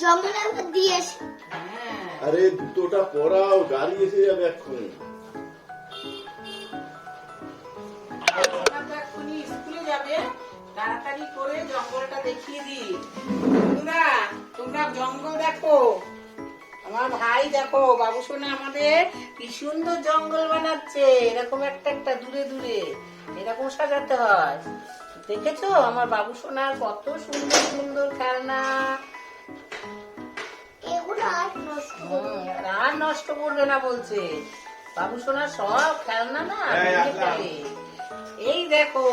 জঙ্গলে আমরা দিয়েছি। আরে দুটোটা পড়াও, গাড়ি এসে যাবে এক্ষুনি। স্কুলে যাবে, তাড়াতাড়ি করে জঙ্গলটা দেখিয়ে দিই। তোমরা জঙ্গল দেখো, আমার ভাই দেখো, বাবু সোনা আমাদের কি সুন্দর জঙ্গল বানাচ্ছে। এরকম একটা একটা দূরে দূরে এরকম সাজাতে হয়। দেখেছো আমার বাবু সোনার কত সুন্দর সুন্দর খেলনা। আর নষ্ট করবে না বলছে বাবু সোনার সব খেলনা না। এই দেখো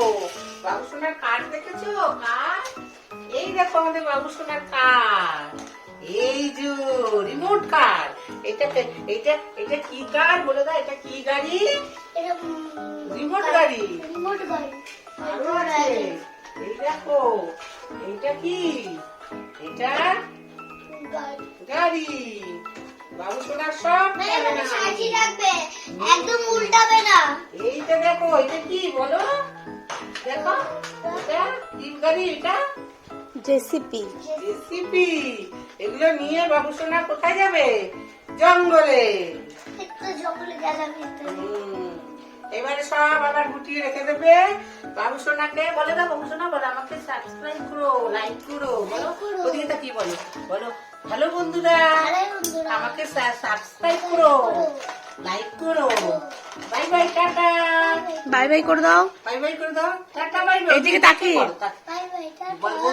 বাবু সোনার কাঠ, দেখেছো কাঠ? এই দেখো আমাদের বাবু সোনার কাঠ, এই যে রিমোট কার। এটা এটা এটা কি কার বলে দাও? এটা কি গাড়ি? রিমোট গাড়ি। আরো আছে, এই দেখো এইটা কি? এটা গাড়ি। বাবু সোনার সব একদম উল্টাবে না। এইটা দেখো, এটা কি বলো? দেখো এটা কি গাড়ি? এটা জেসিপি। জেসিপি। এগুলো নিয়ে বাবু সোনা কোথায় যাবে? জঙ্গলে। এবারে সব আবার গুটিয়ে রেখে দেবে। বাবু সোনাকে বলে দাও, বাবু সোনা বলো আমাকে সাবস্ক্রাইব করো, লাইক করো। বলো ওদিকে কি বলো? বলো হ্যালো বন্ধুরা, আমাকে সাবস্ক্রাইব করো, লাইক করো। Bye bye, tata. Bye bye করে দাও। বাই বাই করে দাও, টাটা। Bye bye. এদিকে তাকিয়ে। বলো